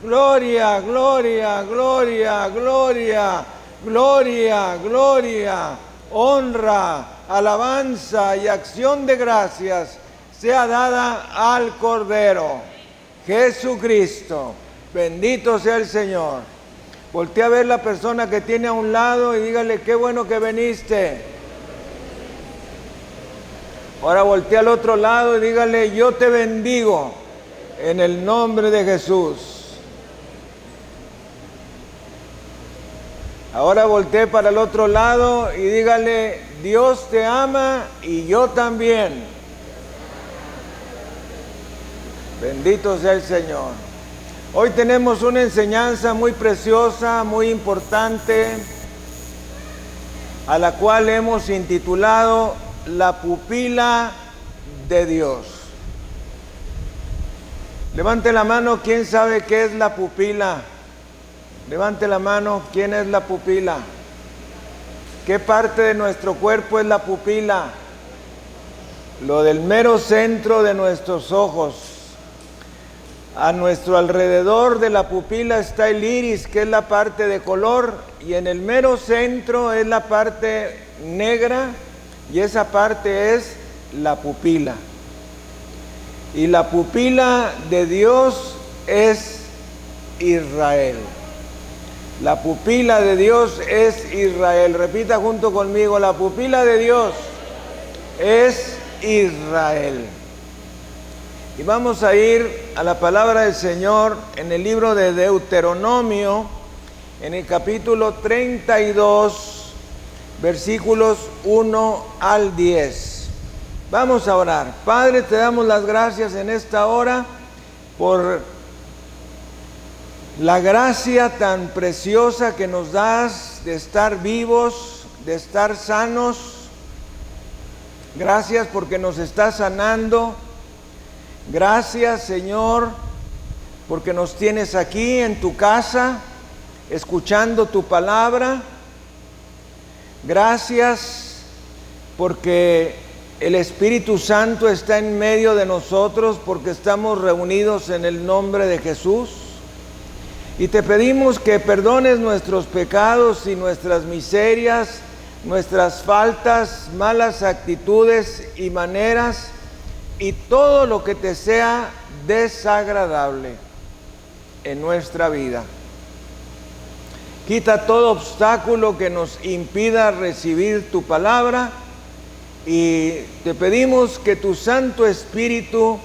Gloria, gloria, gloria, gloria, gloria, gloria, honra, alabanza y acción de gracias sea dada al Cordero, Jesucristo. Bendito sea el Señor. Voltea a ver la persona que tiene a un lado y dígale, qué bueno que viniste. Ahora voltea al otro lado y dígale, yo te bendigo en el nombre de Jesús. Ahora voltee para el otro lado y dígale, Dios te ama y yo también. Bendito sea el Señor. Hoy tenemos una enseñanza muy preciosa, muy importante, a la cual hemos intitulado La pupila de Dios. Levante la mano, ¿quién sabe qué es la pupila? Levante la mano, ¿quién es la pupila? ¿Qué parte de nuestro cuerpo es la pupila? Lo del mero centro de nuestros ojos. A nuestro alrededor de la pupila está el iris, que es la parte de color, y en el mero centro es la parte negra, y esa parte es la pupila. Y la pupila de Dios es Israel. La pupila de Dios es Israel. Repita junto conmigo, la pupila de Dios es Israel. Y vamos a ir a la palabra del Señor en el libro de Deuteronomio, en el capítulo 32, versículos 1 al 10. Vamos a orar. Padre, te damos las gracias en esta hora por la gracia tan preciosa que nos das de estar vivos, de estar sanos. Gracias porque nos estás sanando. Gracias, Señor, porque nos tienes aquí en tu casa, escuchando tu palabra. Gracias porque el Espíritu Santo está en medio de nosotros, porque estamos reunidos en el nombre de Jesús. Y te pedimos que perdones nuestros pecados y nuestras miserias, nuestras faltas, malas actitudes y maneras, y todo lo que te sea desagradable en nuestra vida. Quita todo obstáculo que nos impida recibir tu palabra, y te pedimos que tu Santo Espíritu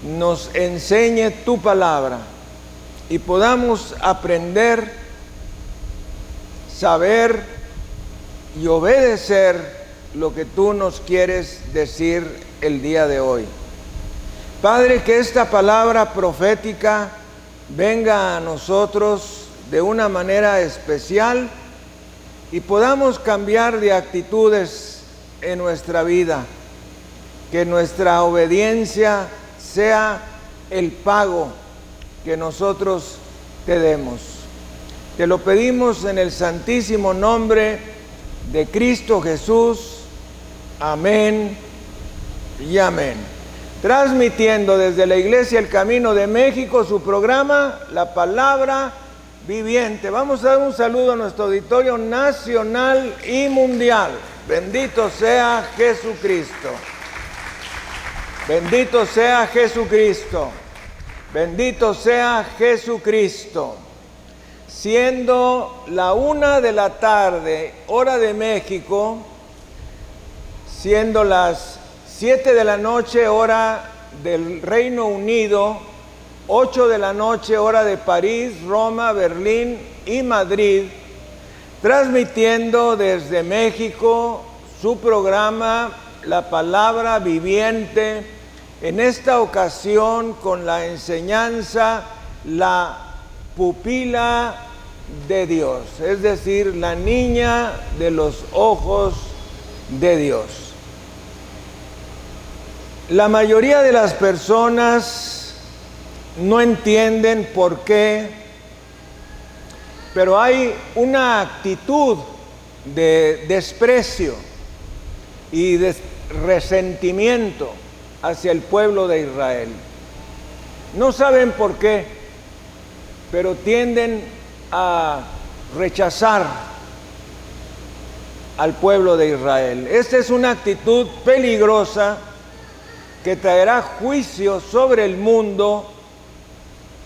nos enseñe tu palabra y podamos aprender, saber y obedecer lo que tú nos quieres decir el día de hoy. Padre, que esta palabra profética venga a nosotros de una manera especial y podamos cambiar de actitudes en nuestra vida, que nuestra obediencia sea el pago que nosotros te demos. Te lo pedimos en el santísimo nombre de Cristo Jesús. Amén y amén. Transmitiendo desde la Iglesia El Camino de México su programa, La Palabra Viviente. Vamos a dar un saludo a nuestro auditorio nacional y mundial. Bendito sea Jesucristo. Bendito sea Jesucristo. Bendito sea Jesucristo. Siendo la 1 de la tarde, hora de México, siendo las 7 de la noche, hora del Reino Unido, 8 de la noche, hora de París, Roma, Berlín y Madrid, transmitiendo desde México su programa La Palabra Viviente, en esta ocasión con la enseñanza La Pupila de Dios, es decir, la niña de los ojos de Dios. La mayoría de las personas no entienden por qué, pero hay una actitud de desprecio y de resentimiento hacia el pueblo de Israel. No saben por qué. pero tienden a rechazar al pueblo de Israel. Esta es una actitud peligrosa que traerá juicio sobre el mundo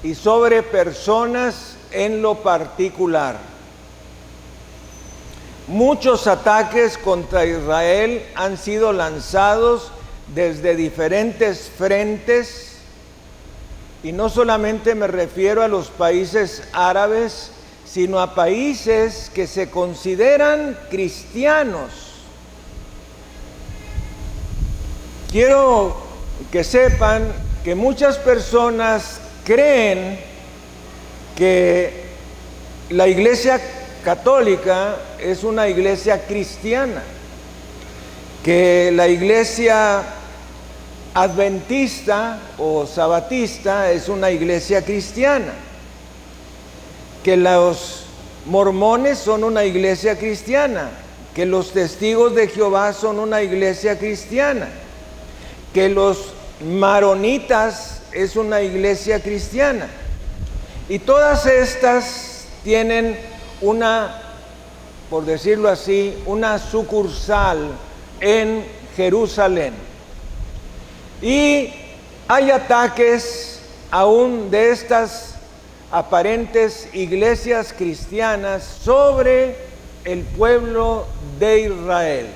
y sobre personas en lo particular. Muchos ataques contra Israel han sido lanzados desde diferentes frentes, y no solamente me refiero a los países árabes, sino a países que se consideran cristianos. Quiero que sepan que muchas personas creen que la Iglesia Católica es una iglesia cristiana, que la Iglesia Adventista o Sabatista es una iglesia cristiana, que los mormones son una iglesia cristiana, que los testigos de Jehová son una iglesia cristiana, que los maronitas es una iglesia cristiana. Y todas estas tienen una, por decirlo así, una sucursal en Jerusalén. Y hay ataques aún de estas aparentes iglesias cristianas sobre el pueblo de Israel.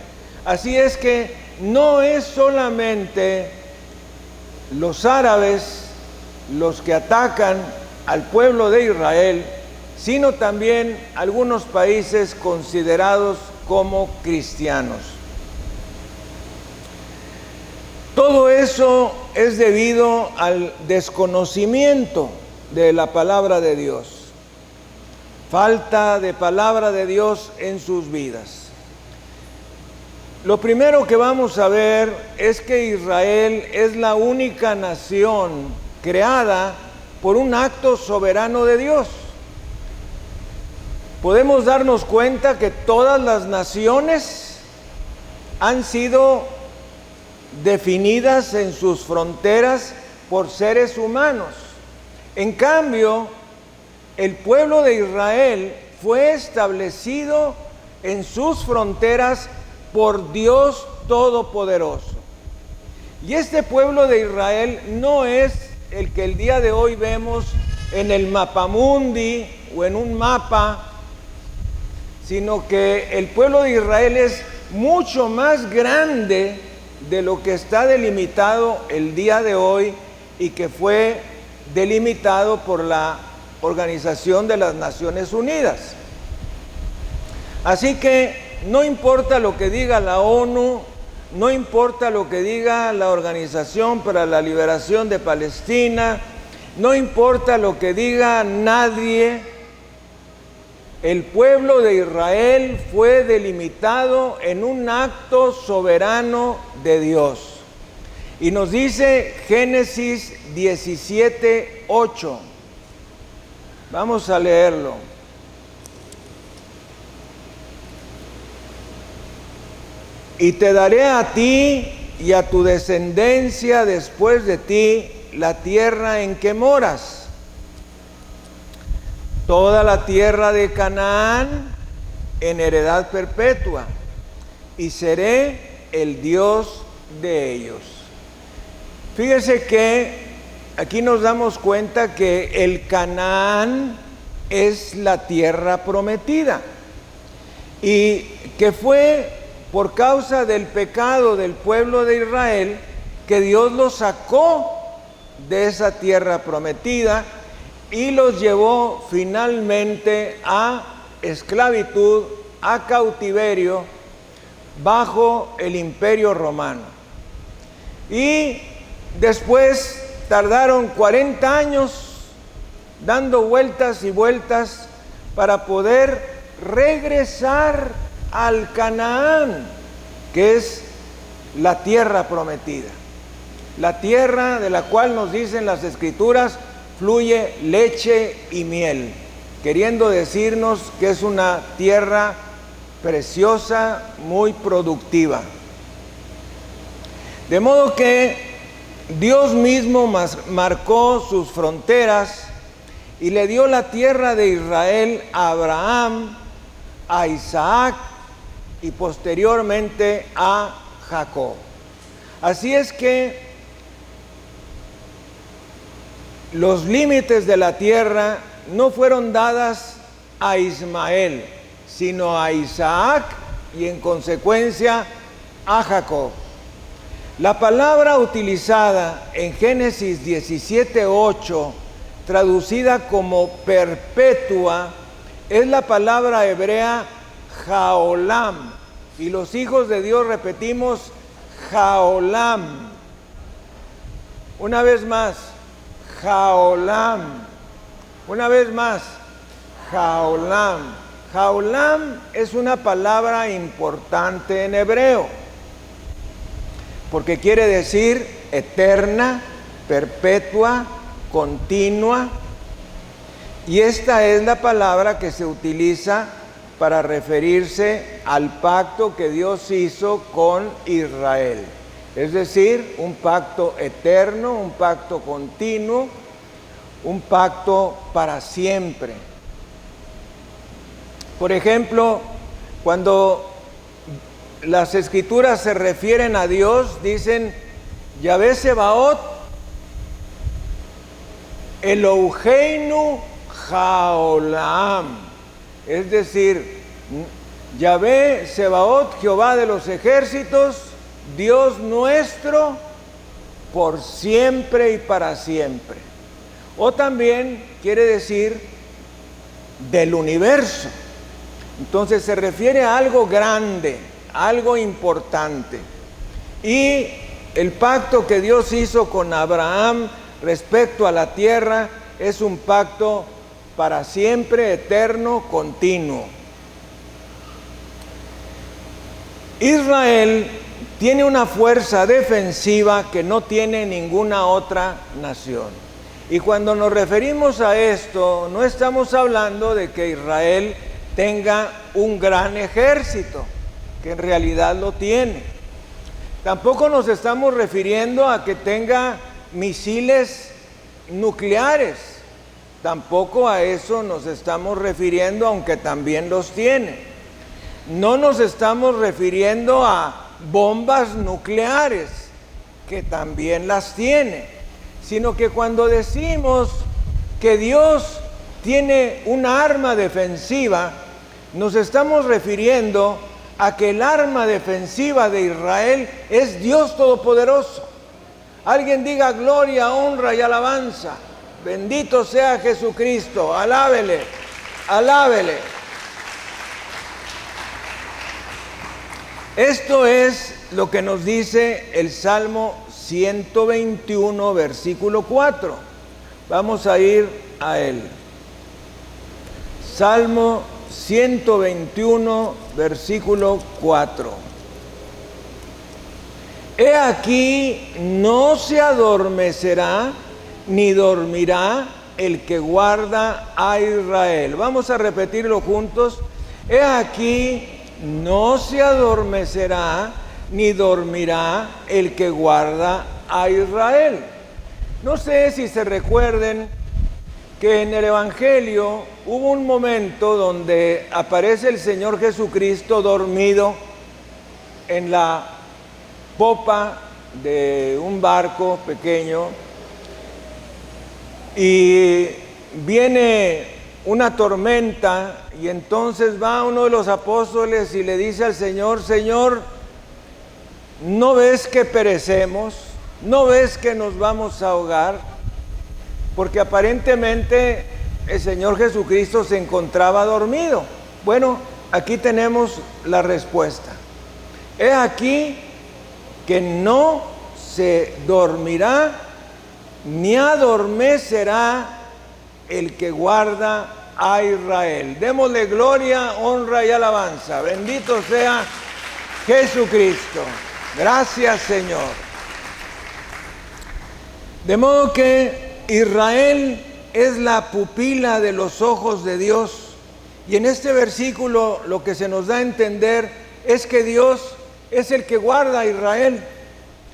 Así es que no es solamente los árabes los que atacan al pueblo de Israel, sino también algunos países considerados como cristianos. Todo eso es debido al desconocimiento de la palabra de Dios, falta de palabra de Dios en sus vidas. Lo primero que vamos a ver es que Israel es la única nación creada por un acto soberano de Dios. Podemos darnos cuenta que todas las naciones han sido definidas en sus fronteras por seres humanos. En cambio, el pueblo de Israel fue establecido en sus fronteras por Dios Todopoderoso. Y este pueblo de Israel no es el que el día de hoy vemos en el mapamundi o en un mapa, sino que el pueblo de Israel es mucho más grande de lo que está delimitado el día de hoy y que fue delimitado por la Organización de las Naciones Unidas. Así que no importa lo que diga la ONU, no importa lo que diga la Organización para la Liberación de Palestina, no importa lo que diga nadie, el pueblo de Israel fue delimitado en un acto soberano de Dios. Y nos dice Génesis 17:8. Vamos a leerlo. Y te daré a ti y a tu descendencia después de ti la tierra en que moras, toda la tierra de Canaán en heredad perpetua, y seré el Dios de ellos. Fíjese que aquí nos damos cuenta que el Canaán es la tierra prometida, y que fue por causa del pecado del pueblo de Israel que Dios los sacó de esa tierra prometida y los llevó finalmente a esclavitud, a cautiverio, bajo el Imperio Romano. Y después tardaron 40 años dando vueltas y vueltas para poder regresar al Canaán, que es la tierra prometida, la tierra de la cual nos dicen las Escrituras fluye leche y miel, queriendo decirnos que es una tierra preciosa, muy productiva. De modo que Dios mismo marcó sus fronteras y le dio la tierra de Israel a Abraham, a Isaac y posteriormente a Jacob. Así es que los límites de la tierra no fueron dadas a Ismael, sino a Isaac y en consecuencia a Jacob. La palabra utilizada en Génesis 17:8, traducida como perpetua, es la palabra hebrea jaolam. Y los hijos de Dios repetimos jaolam. Una vez más, jaolam. Una vez más, jaolam. Jaolam es una palabra importante en hebreo, porque quiere decir eterna, perpetua, continua, y esta es la palabra que se utiliza para referirse al pacto que Dios hizo con Israel. Es decir, un pacto eterno, un pacto continuo, un pacto para siempre. Por ejemplo, cuando las escrituras se refieren a Dios, dicen Yahvé Sebaot, Eloheinu Jaolam. Es decir, Yahvé Sebaot, Jehová de los ejércitos, Dios nuestro, por siempre y para siempre. O también quiere decir del universo. Entonces se refiere a algo grande, algo importante. Y el pacto que Dios hizo con Abraham respecto a la tierra es un pacto para siempre, eterno, continuo. Israel tiene una fuerza defensiva que no tiene ninguna otra nación. Y cuando nos referimos a esto, no estamos hablando de que Israel tenga un gran ejército, que en realidad lo tiene. Tampoco nos estamos refiriendo a que tenga misiles nucleares. Tampoco a eso nos estamos refiriendo, aunque también los tiene. No nos estamos refiriendo a bombas nucleares, que también las tiene, sino que cuando decimos que Dios tiene una arma defensiva, nos estamos refiriendo a que el arma defensiva de Israel es Dios Todopoderoso. Alguien diga gloria, honra y alabanza. Bendito sea Jesucristo, alábele, alábele. Esto es lo que nos dice el Salmo 121, versículo 4. Vamos a ir a él. Salmo 121, versículo 4. He aquí, no se adormecerá ni dormirá el que guarda a Israel. Vamos a repetirlo juntos. He aquí, no se adormecerá ni dormirá el que guarda a Israel. No sé si se recuerden que en el Evangelio hubo un momento donde aparece el Señor Jesucristo dormido en la popa de un barco pequeño, y viene una tormenta, y entonces va uno de los apóstoles y le dice al Señor: Señor, ¿no ves que perecemos? ¿No ves que nos vamos a ahogar? Porque aparentemente el Señor Jesucristo se encontraba dormido. Bueno, aquí tenemos la respuesta. He aquí que no se dormirá ni adormecerá el que guarda a Israel. Démosle gloria, honra y alabanza. Bendito sea Jesucristo. Gracias, Señor. De modo que Israel es la pupila de los ojos de Dios. Y en este versículo lo que se nos da a entender es que Dios es el que guarda a Israel.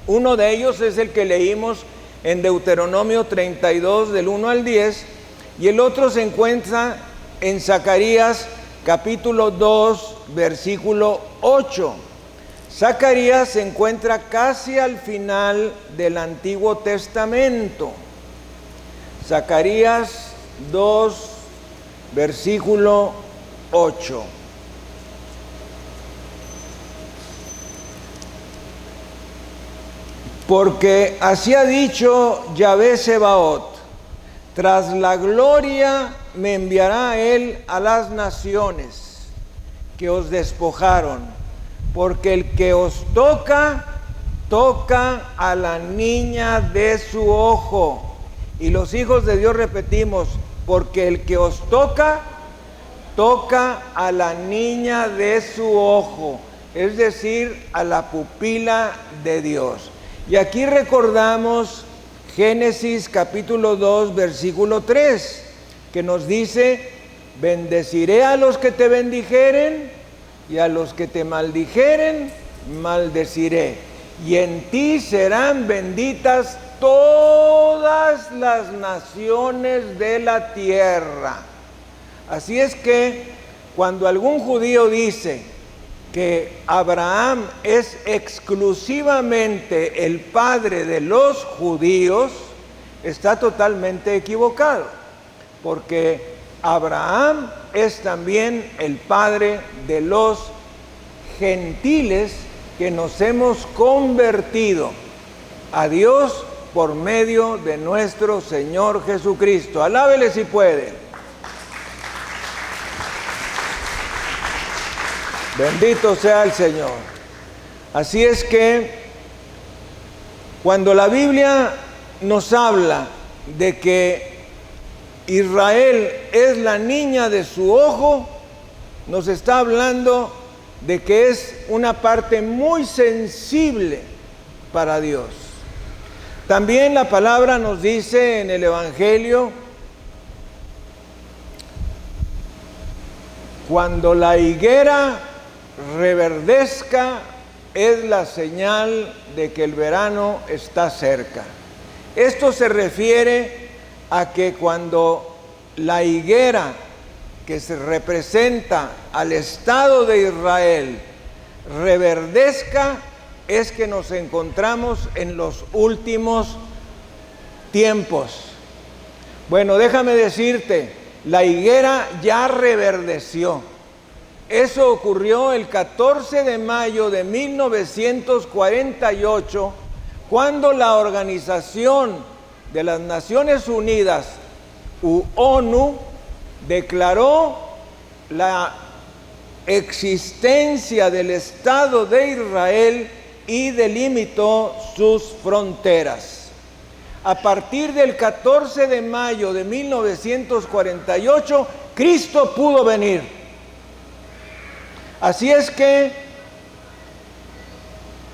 Uno de ellos es el que leímos en Deuteronomio 32, del 1 al 10, y el otro se encuentra en Zacarías capítulo 2, versículo 8. Zacarías se encuentra casi al final del Antiguo Testamento. Zacarías 2, versículo 8. Porque así ha dicho Yahvé Sebaot: tras la gloria me enviará él a las naciones que os despojaron, porque el que os toca, toca a la niña de su ojo. Y los hijos de Dios repetimos: porque el que os toca, toca a la niña de su ojo, es decir, a la pupila de Dios. Y aquí recordamos Génesis capítulo 2, versículo 3, que nos dice: bendeciré a los que te bendijeren, y a los que te maldijeren, maldeciré. Y en ti serán benditas todas las naciones de la tierra. Así es que cuando algún judío dice que Abraham es exclusivamente el padre de los judíos, está totalmente equivocado, porque Abraham es también el padre de los gentiles que nos hemos convertido a Dios por medio de nuestro Señor Jesucristo. Alábele si puede. Bendito sea el Señor. Así es que cuando la Biblia nos habla de que Israel es la niña de su ojo, nos está hablando de que es una parte muy sensible para Dios. También la palabra nos dice en el Evangelio: cuando la higuera reverdezca, es la señal de que el verano está cerca. Esto se refiere a que cuando la higuera, que se representa al Estado de Israel, reverdezca, es que nos encontramos en los últimos tiempos. Bueno, déjame decirte, la higuera ya reverdeció. Eso ocurrió el 14 de mayo de 1948, cuando la Organización de las Naciones Unidas, ONU, declaró la existencia del Estado de Israel y delimitó sus fronteras. A partir del 14 de mayo de 1948, Cristo pudo venir. Así es que,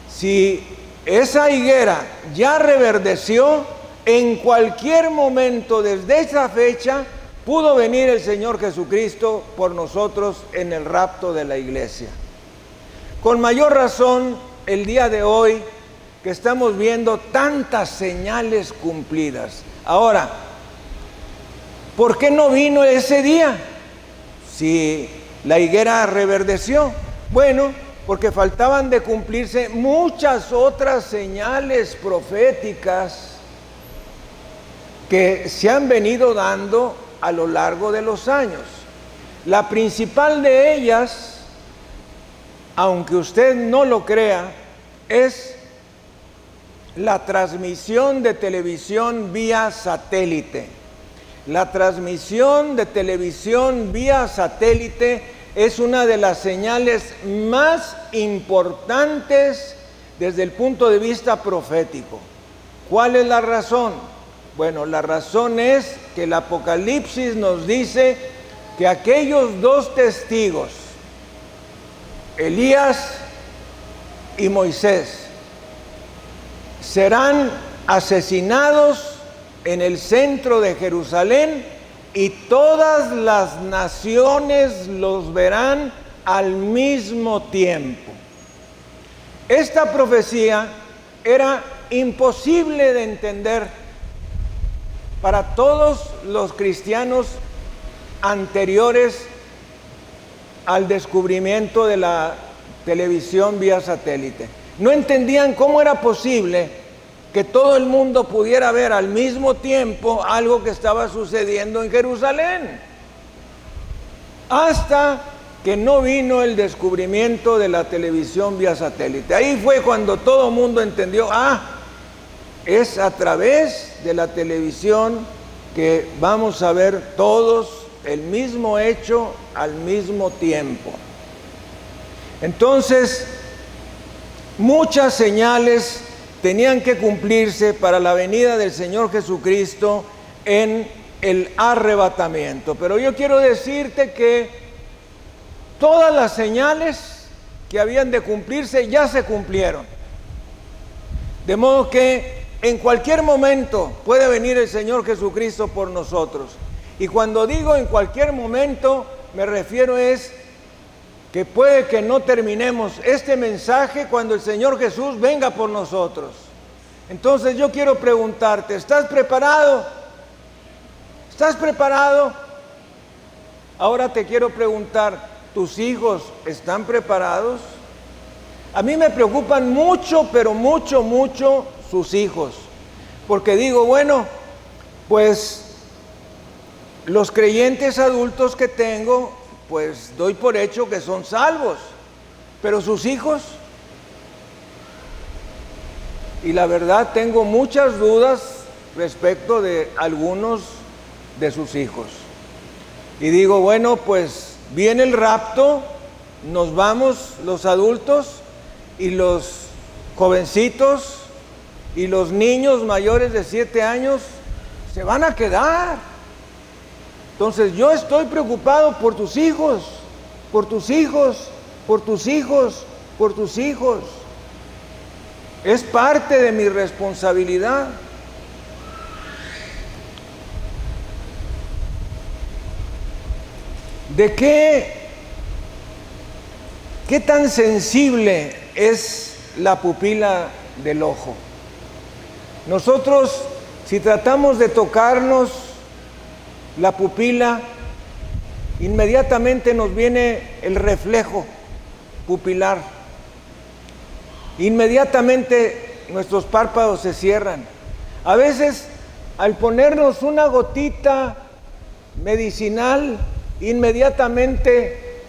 si esa higuera ya reverdeció, en cualquier momento desde esa fecha pudo venir el Señor Jesucristo por nosotros en el rapto de la iglesia. Con mayor razón, el día de hoy, que estamos viendo tantas señales cumplidas. Ahora, ¿por qué no vino ese día? Si la higuera reverdeció. Bueno, porque faltaban de cumplirse muchas otras señales proféticas que se han venido dando a lo largo de los años. La principal de ellas, aunque usted no lo crea, es la transmisión de televisión vía satélite. La transmisión de televisión vía satélite es una de las señales más importantes desde el punto de vista profético. ¿Cuál es la razón? Bueno, la razón es que el Apocalipsis nos dice que aquellos dos testigos, Elías y Moisés, serán asesinados en el centro de Jerusalén, y todas las naciones los verán al mismo tiempo. Esta profecía era imposible de entender para todos los cristianos anteriores al descubrimiento de la televisión vía satélite. No entendían cómo era posible que todo el mundo pudiera ver al mismo tiempo algo que estaba sucediendo en Jerusalén. Hasta que no vino el descubrimiento de la televisión vía satélite. Ahí fue cuando todo el mundo entendió, es a través de la televisión que vamos a ver todos el mismo hecho al mismo tiempo. Entonces, muchas señales tenían que cumplirse para la venida del Señor Jesucristo en el arrebatamiento. Pero yo quiero decirte que todas las señales que habían de cumplirse ya se cumplieron. De modo que en cualquier momento puede venir el Señor Jesucristo por nosotros. Y cuando digo en cualquier momento, me refiero es que puede que no terminemos este mensaje cuando el Señor Jesús venga por nosotros. Entonces yo quiero preguntarte, ¿estás preparado? ¿Estás preparado? Ahora te quiero preguntar, ¿tus hijos están preparados? A mí me preocupan mucho, pero mucho sus hijos. Porque digo, bueno, pues los creyentes adultos que tengo, pues doy por hecho que son salvos, pero sus hijos, y la verdad tengo muchas dudas respecto de algunos de sus hijos. Y digo, bueno, pues viene el rapto, nos vamos los adultos y los jovencitos y los niños mayores de 7 años se van a quedar. Entonces yo estoy preocupado por tus hijos, por tus hijos, por tus hijos, por tus hijos. Es parte de mi responsabilidad. ¿De qué tan sensible es la pupila del ojo? Nosotros, si tratamos de tocarnos la pupila, inmediatamente nos viene el reflejo pupilar. Inmediatamente nuestros párpados se cierran. A veces, al ponernos una gotita medicinal, inmediatamente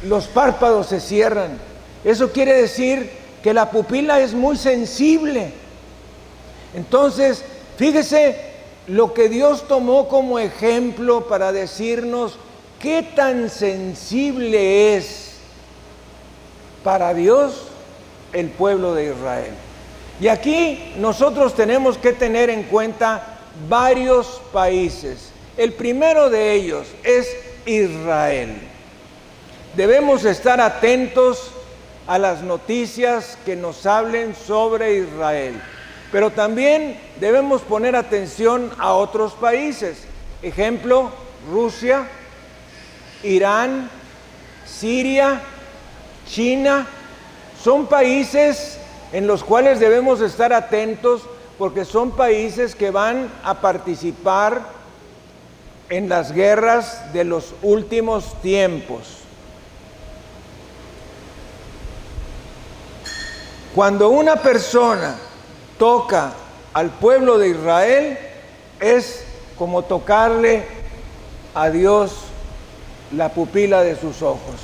los párpados se cierran. Eso quiere decir que la pupila es muy sensible. Entonces, fíjese lo que Dios tomó como ejemplo para decirnos qué tan sensible es para Dios el pueblo de Israel. Y aquí nosotros tenemos que tener en cuenta varios países. El primero de ellos es Israel. Debemos estar atentos a las noticias que nos hablen sobre Israel. Pero también debemos poner atención a otros países. Ejemplo, Rusia, Irán, Siria, China. Son países en los cuales debemos estar atentos porque son países que van a participar en las guerras de los últimos tiempos. Cuando una persona toca al pueblo de Israel, es como tocarle a Dios la pupila de sus ojos.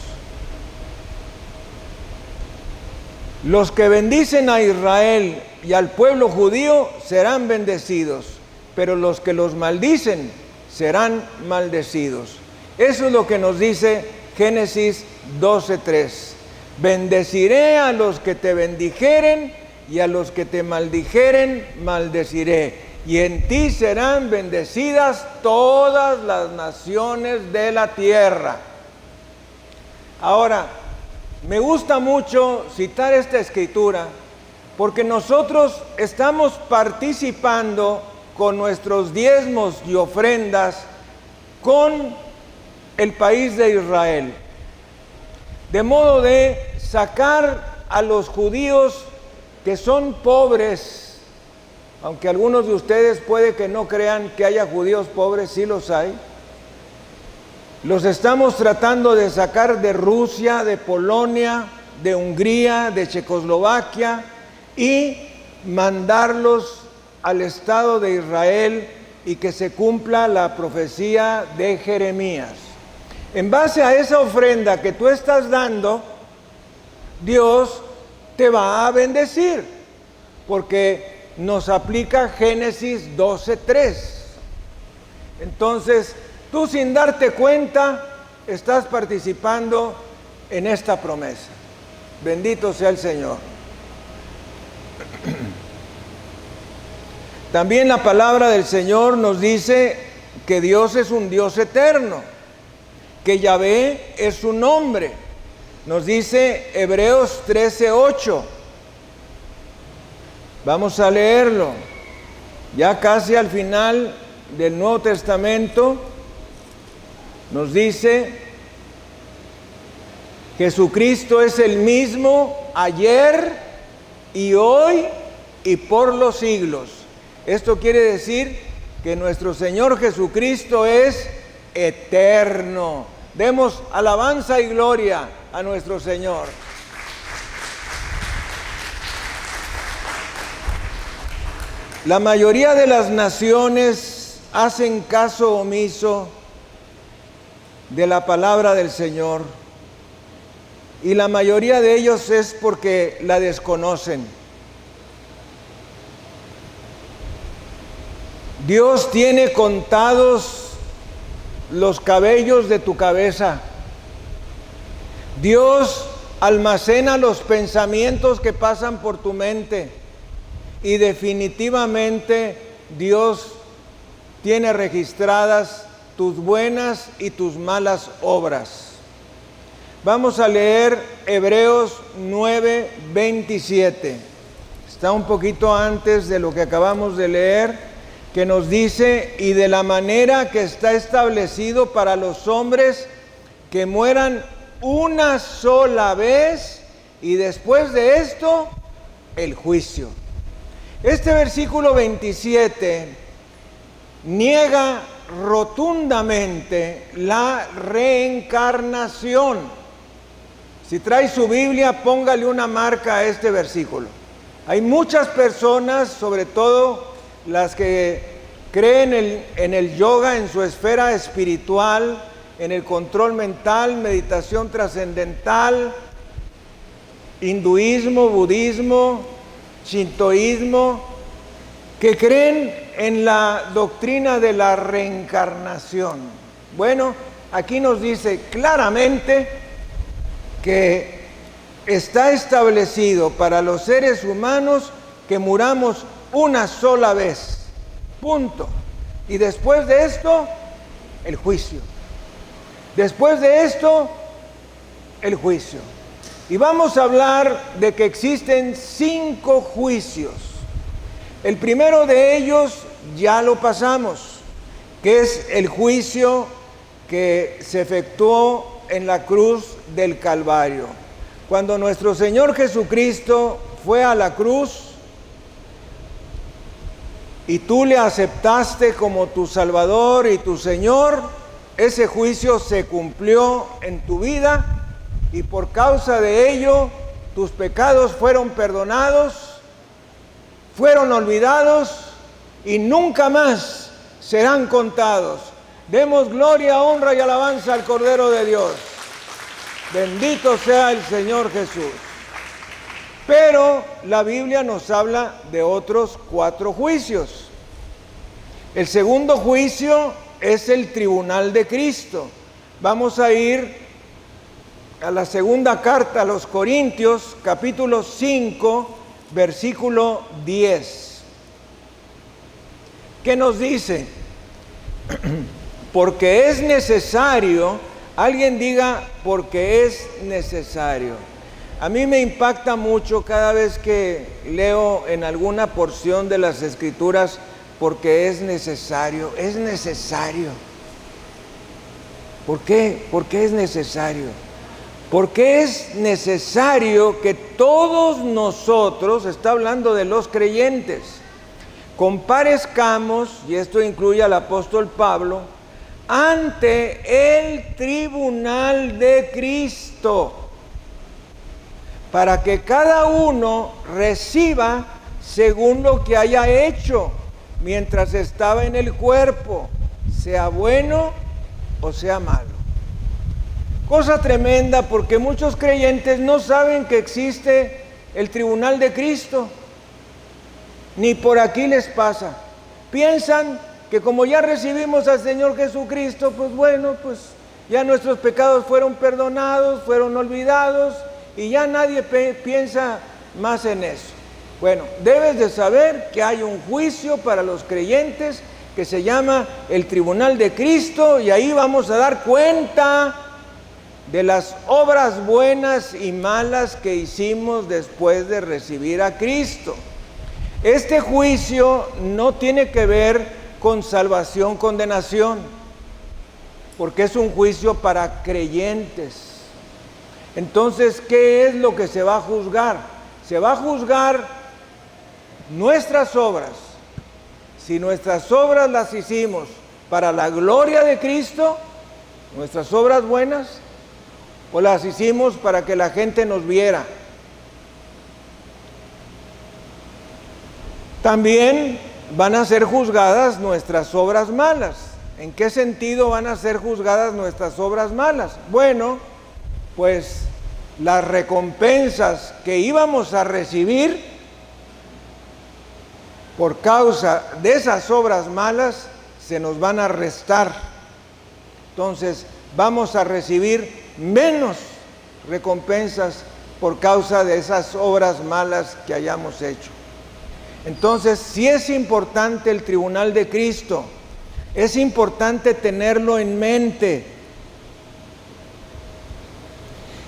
Los que bendicen a Israel y al pueblo judío serán bendecidos, pero los que los maldicen serán maldecidos. Eso es lo que nos dice Génesis 12:3. Bendeciré a los que te bendijeren y a los que te maldijeren maldeciré, y en ti serán bendecidas todas las naciones de la tierra. Ahora, me gusta mucho citar esta escritura porque nosotros estamos participando con nuestros diezmos y ofrendas con el país de Israel, de modo de sacar a los judíos que son pobres Aunque algunos de ustedes puede que no crean que haya judíos pobres, sí los hay. Los estamos tratando de sacar de Rusia, de Polonia, de Hungría, de Checoslovaquia y mandarlos al Estado de Israel y que se cumpla la profecía de Jeremías. En base a esa ofrenda que tú estás dando, Dios te va a bendecir, porque nos aplica Génesis 12:3. Entonces, tú sin darte cuenta, estás participando en esta promesa. Bendito sea el Señor. También la palabra del Señor nos dice que Dios es un Dios eterno, que Yahvé es su nombre. Nos dice Hebreos 13:8. Vamos a leerlo. Ya casi al final del Nuevo Testamento nos dice: Jesucristo es el mismo ayer y hoy y por los siglos. Esto quiere decir que nuestro Señor Jesucristo es eterno. Demos alabanza y gloria a nuestro Señor. La mayoría de las naciones hacen caso omiso de la palabra del Señor, y la mayoría de ellos es porque la desconocen. Dios tiene contados los cabellos de tu cabeza. Dios almacena los pensamientos que pasan por tu mente, y definitivamente Dios tiene registradas tus buenas y tus malas obras. Vamos a leer Hebreos 9:27. Está un poquito antes de lo que acabamos de leer, que nos dice: y de la manera que está establecido para los hombres que mueran una sola vez, y después de esto, el juicio. Este versículo 27 niega rotundamente la reencarnación. Si trae su Biblia, póngale una marca a este versículo. Hay muchas personas, sobre todo las que creen en el yoga, en su esfera espiritual, en el control mental, meditación trascendental, hinduismo, budismo, shintoísmo, que creen en la doctrina de la reencarnación. Bueno, aquí nos dice claramente que está establecido para los seres humanos que muramos una sola vez, punto. Y después de esto, el juicio. Después de esto, el juicio. Y vamos a hablar de que existen 5 juicios. El primero de ellos ya lo pasamos, que es el juicio que se efectuó en la cruz del Calvario. Cuando nuestro Señor Jesucristo fue a la cruz y tú le aceptaste como tu Salvador y tu Señor, ese juicio se cumplió en tu vida, y por causa de ello tus pecados fueron perdonados, fueron olvidados y nunca más serán contados. Demos gloria, honra y alabanza al Cordero de Dios. Bendito sea el Señor Jesús. Pero la Biblia nos habla de otros 4 juicios. El segundo juicio es el tribunal de Cristo. Vamos a ir a la segunda carta a los Corintios, capítulo 5, versículo 10. ¿Qué nos dice? Porque es necesario, alguien diga, porque es necesario. A mí me impacta mucho cada vez que leo en alguna porción de las Escrituras, porque es necesario, es necesario. ¿Por qué? Porque es necesario. Porque es necesario que todos nosotros, está hablando de los creyentes, comparezcamos, y esto incluye al apóstol Pablo, ante el tribunal de Cristo, para que cada uno reciba según lo que haya hecho mientras estaba en el cuerpo, sea bueno o sea malo. Cosa tremenda, porque muchos creyentes no saben que existe el tribunal de Cristo, ni por aquí les pasa. Piensan que como ya recibimos al Señor Jesucristo, pues bueno, pues ya nuestros pecados fueron perdonados, fueron olvidados, y ya nadie piensa más en eso. Bueno, debes de saber que hay un juicio para los creyentes que se llama el tribunal de Cristo, y ahí vamos a dar cuenta de las obras buenas y malas que hicimos después de recibir a Cristo. Este juicio no tiene que ver con salvación, condenación, porque es un juicio para creyentes. Entonces, ¿qué es lo que se va a juzgar? Se va a juzgar nuestras obras. Si nuestras obras las hicimos para la gloria de Cristo, nuestras obras buenas, o las hicimos para que la gente nos viera. También van a ser juzgadas nuestras obras malas. ¿En qué sentido van a ser juzgadas nuestras obras malas? Bueno, pues las recompensas que íbamos a recibir por causa de esas obras malas se nos van a restar. Entonces vamos a recibir menos recompensas por causa de esas obras malas que hayamos hecho. Entonces, sí es importante el tribunal de Cristo, es importante tenerlo en mente.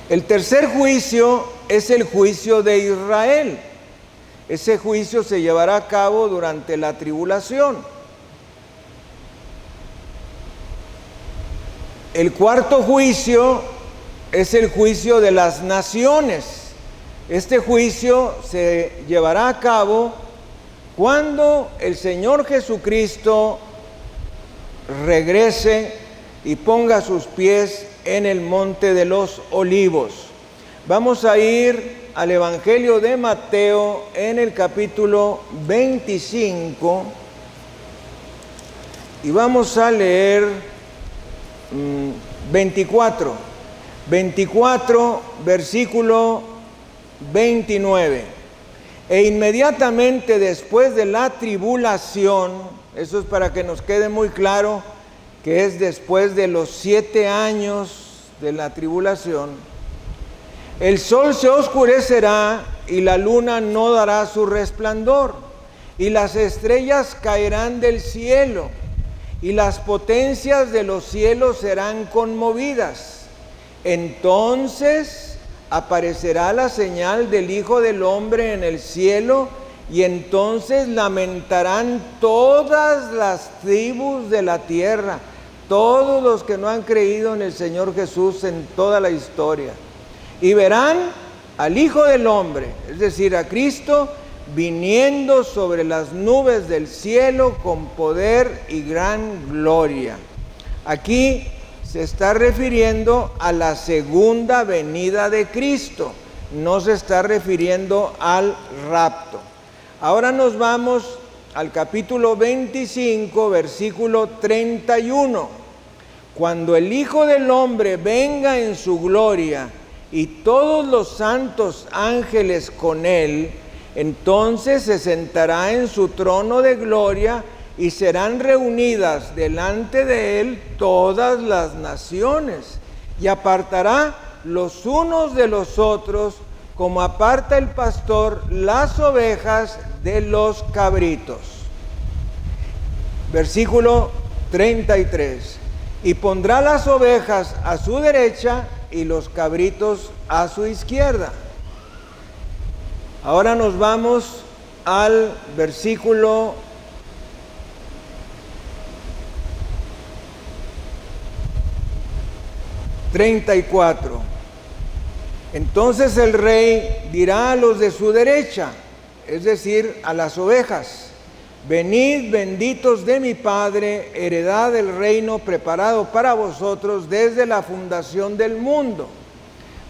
El tercer juicio es el juicio de Israel. Ese juicio se llevará a cabo durante la tribulación. El cuarto juicio es el juicio de las naciones. Este juicio se llevará a cabo cuando el Señor Jesucristo regrese y ponga sus pies en el monte de los olivos. Vamos a ir al Evangelio de Mateo en el capítulo 25 y vamos a leer 24, versículo 29. E inmediatamente después de la tribulación, eso es para que nos quede muy claro que es después de los 7 años de la tribulación, el sol se oscurecerá y la luna no dará su resplandor, y las estrellas caerán del cielo, y las potencias de los cielos serán conmovidas. Entonces aparecerá la señal del Hijo del Hombre en el cielo, y entonces lamentarán todas las tribus de la tierra, todos los que no han creído en el Señor Jesús en toda la historia, y verán al Hijo del Hombre, es decir, a Cristo, viniendo sobre las nubes del cielo con poder y gran gloria. Aquí se está refiriendo a la segunda venida de Cristo, no se está refiriendo al rapto. Ahora nos vamos al capítulo 25, versículo 31. Cuando el Hijo del Hombre venga en su gloria y todos los santos ángeles con él, entonces se sentará en su trono de gloria y serán reunidas delante de él todas las naciones, y apartará los unos de los otros, como aparta el pastor las ovejas de los cabritos. Versículo 33. Y pondrá las ovejas a su derecha y los cabritos a su izquierda. Ahora nos vamos al versículo 34. Entonces el rey dirá a los de su derecha, es decir, a las ovejas: venid benditos de mi Padre, heredad del reino preparado para vosotros desde la fundación del mundo.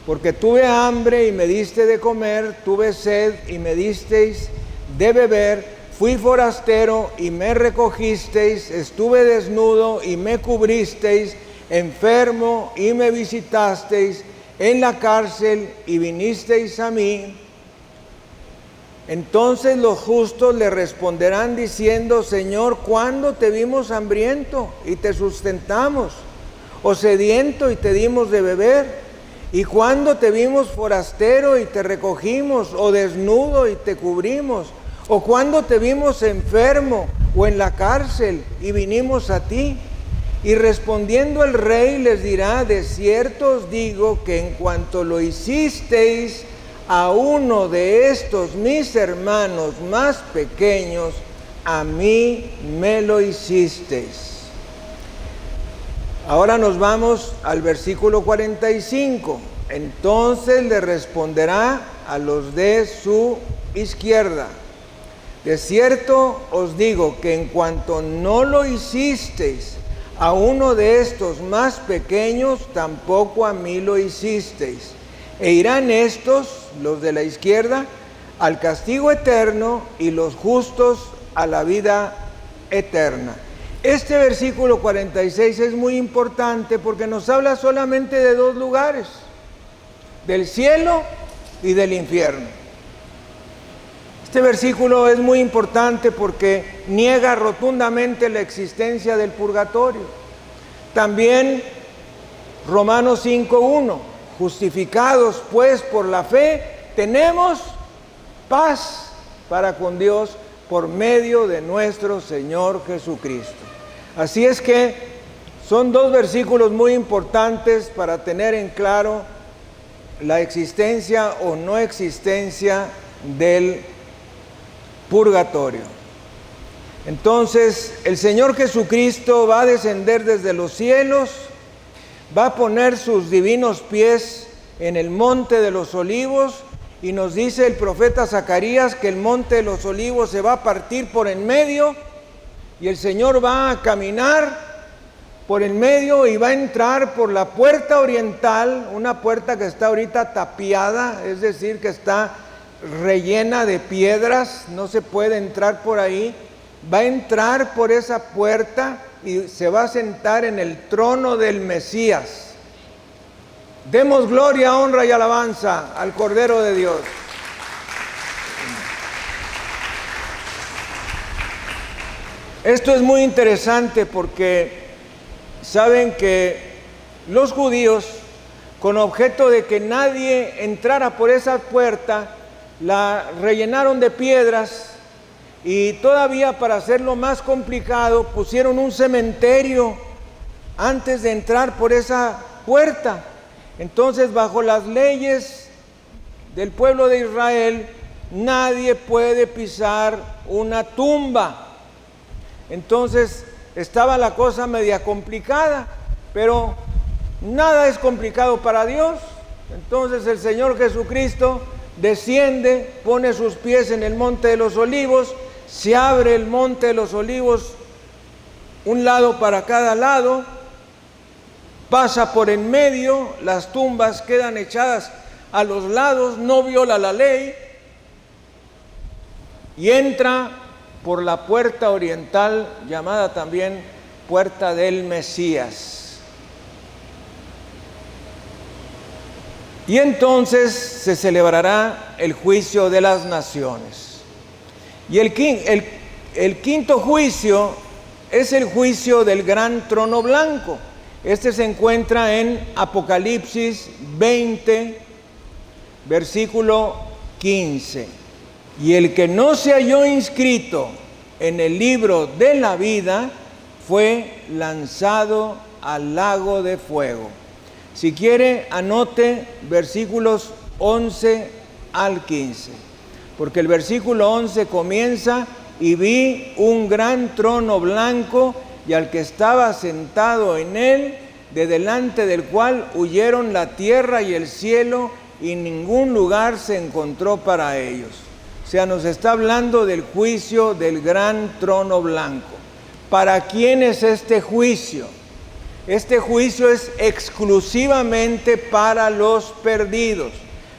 Porque tuve hambre y me diste de comer, tuve sed y me disteis de beber, fui forastero y me recogisteis, estuve desnudo y me cubristeis, enfermo y me visitasteis, en la cárcel y vinisteis a mí. Entonces los justos le responderán diciendo: Señor, ¿cuándo te vimos hambriento y te sustentamos? ¿O sediento y te dimos de beber? ¿Y cuándo te vimos forastero y te recogimos? ¿O desnudo y te cubrimos? ¿O cuándo te vimos enfermo o en la cárcel y vinimos a ti? Y respondiendo el rey les dirá: de cierto os digo que en cuanto lo hicisteis a uno de estos mis hermanos más pequeños, a mí me lo hicisteis. Ahora nos vamos al versículo 45. Entonces le responderá a los de su izquierda: de cierto os digo que en cuanto no lo hicisteis a uno de estos más pequeños, tampoco a mí lo hicisteis. E irán estos, los de la izquierda, al castigo eterno, y los justos a la vida eterna. Este versículo 46 es muy importante porque nos habla solamente de dos lugares: del cielo y del infierno. Este versículo es muy importante porque niega rotundamente la existencia del purgatorio. También Romanos 5:1: justificados pues por la fe, tenemos paz para con Dios por medio de nuestro Señor Jesucristo. Así es que son dos versículos muy importantes para tener en claro la existencia o no existencia del purgatorio. Entonces, el Señor Jesucristo va a descender desde los cielos, va a poner sus divinos pies en el monte de los olivos, y nos dice el profeta Zacarías que el monte de los olivos se va a partir por en medio, y el Señor va a caminar por en medio y va a entrar por la puerta oriental, una puerta que está ahorita tapiada, es decir, que está rellena de piedras, no se puede entrar por ahí. Va a entrar por esa puerta y se va a sentar en el trono del Mesías. Demos gloria, honra y alabanza al Cordero de Dios. Esto es muy interesante porque saben que los judíos, con objeto de que nadie entrara por esa puerta, la rellenaron de piedras, y todavía para hacerlo más complicado pusieron un cementerio antes de entrar por esa puerta. Entonces, bajo las leyes del pueblo de Israel, nadie puede pisar una tumba. Entonces estaba la cosa media complicada, pero nada es complicado para Dios. Entonces el Señor Jesucristo desciende, pone sus pies en el monte de los olivos, se abre el monte de los olivos, un lado para cada lado, pasa por en medio, las tumbas quedan echadas a los lados, no viola la ley, y entra por la puerta oriental, llamada también puerta del Mesías. Y entonces se celebrará el juicio de las naciones. Y el quinto juicio es el juicio del gran trono blanco. Este se encuentra en Apocalipsis 20, versículo 15. Y el que no se halló inscrito en el libro de la vida fue lanzado al lago de fuego. Si quiere, anote versículos 11 al 15, porque el versículo 11 comienza: y vi un gran trono blanco y al que estaba sentado en él, de delante del cual huyeron la tierra y el cielo, y ningún lugar se encontró para ellos. O sea, nos está hablando del juicio del gran trono blanco. ¿Para quién es este juicio? Este juicio es exclusivamente para los perdidos,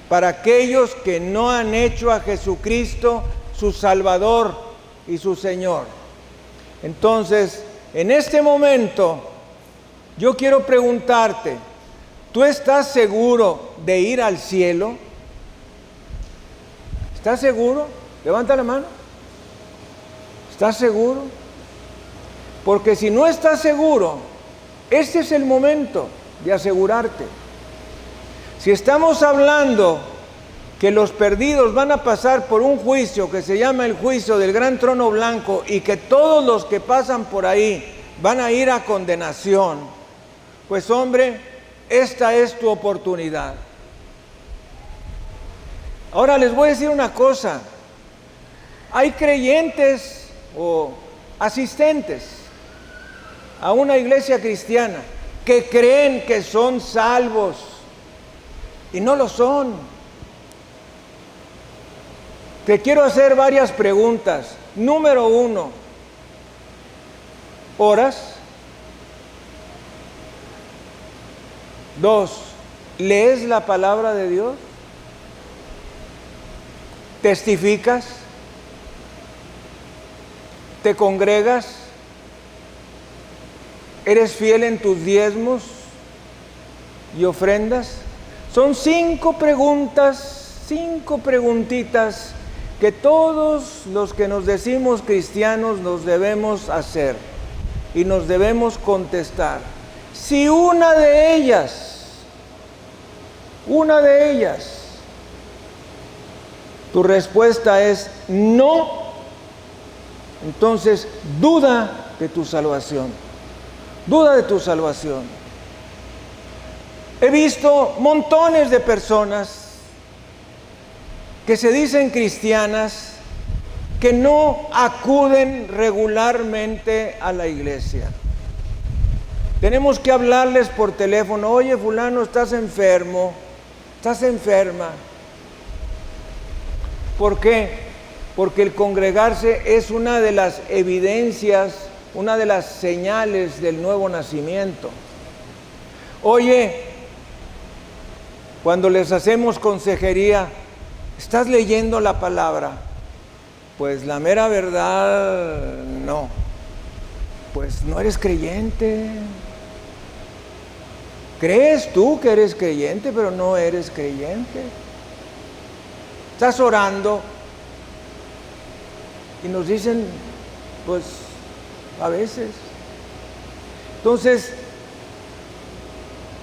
para aquellos que no han hecho a Jesucristo su Salvador y su Señor. Entonces, en este momento, yo quiero preguntarte, ¿tú estás seguro de ir al cielo? ¿Estás seguro? Levanta la mano. ¿Estás seguro? Porque si no estás seguro, este es el momento de asegurarte. Si estamos hablando que los perdidos van a pasar por un juicio que se llama el juicio del gran trono blanco y que todos los que pasan por ahí van a ir a condenación, pues hombre, esta es tu oportunidad. Ahora les voy a decir una cosa. Hay creyentes o asistentes a una iglesia cristiana que creen que son salvos y no lo son. Te quiero hacer varias preguntas. Número 1, ¿oras? 2, ¿lees la palabra de Dios? ¿Testificas? ¿Te congregas? ¿Eres fiel en tus diezmos y ofrendas? Son 5 preguntas, 5 preguntitas que todos los que nos decimos cristianos nos debemos hacer y nos debemos contestar. Si una de ellas, tu respuesta es no, entonces duda de tu salvación. Duda de tu salvación. He visto montones de personas que se dicen cristianas que no acuden regularmente a la iglesia. Tenemos que hablarles por teléfono: oye, fulano, estás enfermo, estás enferma. ¿Por qué? Porque el congregarse es una de las evidencias, una de las señales del nuevo nacimiento. Oye, cuando les hacemos consejería, ¿estás leyendo la palabra? Pues la mera verdad, no. Pues no eres creyente. Crees tú que eres creyente, pero no eres creyente. Estás orando y nos dicen, pues, a veces. Entonces,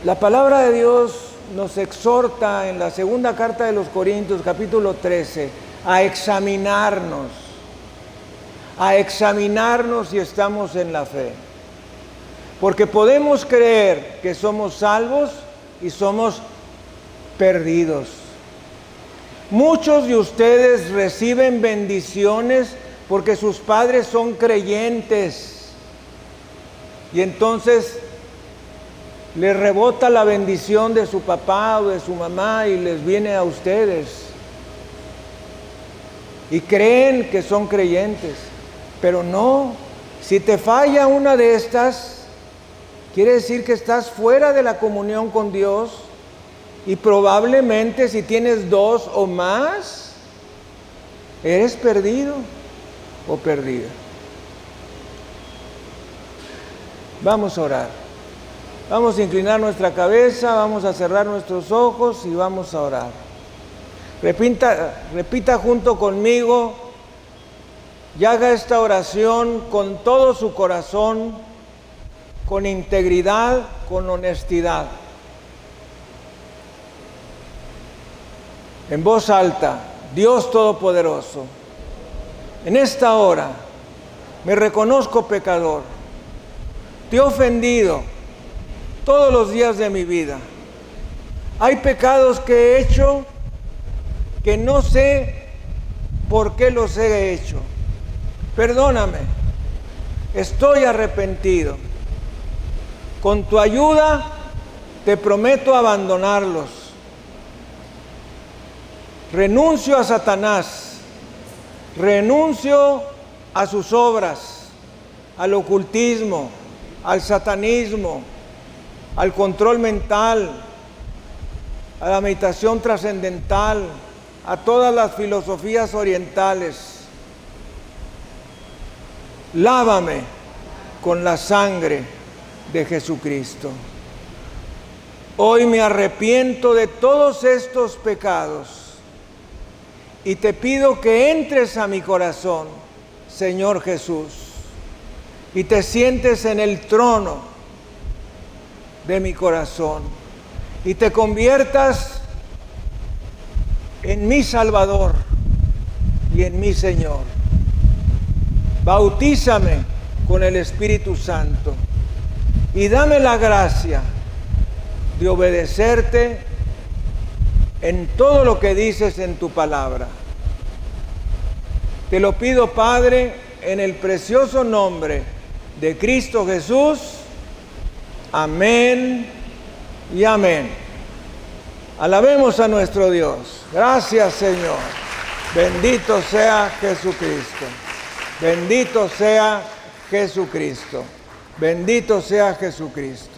la palabra de Dios nos exhorta en la segunda carta de los Corintios, capítulo 13, a examinarnos si estamos en la fe. Porque podemos creer que somos salvos y somos perdidos. Muchos de ustedes reciben bendiciones porque sus padres son creyentes y entonces les rebota la bendición de su papá o de su mamá y les viene a ustedes y creen que son creyentes, pero no. Si te falla una de estas, quiere decir que estás fuera de la comunión con Dios. Y probablemente si tienes 2 o más, eres perdido o perdida. Vamos a orar. Vamos a inclinar nuestra cabeza, vamos a cerrar nuestros ojos y vamos a orar. Repita junto conmigo y haga esta oración con todo su corazón, con integridad, con honestidad. En voz alta: Dios Todopoderoso, en esta hora me reconozco pecador. Te he ofendido todos los días de mi vida. Hay pecados que he hecho que no sé por qué los he hecho. Perdóname, estoy arrepentido. Con tu ayuda te prometo abandonarlos. Renuncio a Satanás Renuncio a sus obras, al ocultismo, al satanismo, al control mental, a la meditación trascendental, a todas las filosofías orientales. Lávame con la sangre de Jesucristo. Hoy me arrepiento de todos estos pecados y te pido que entres a mi corazón, Señor Jesús, y te sientes en el trono de mi corazón y te conviertas en mi Salvador y en mi Señor. Bautízame con el Espíritu Santo y dame la gracia de obedecerte en todo lo que dices en tu palabra. Te lo pido, Padre, en el precioso nombre de Cristo Jesús. Amén y amén. Alabemos a nuestro Dios. Gracias, Señor. Bendito sea Jesucristo. Bendito sea Jesucristo. Bendito sea Jesucristo.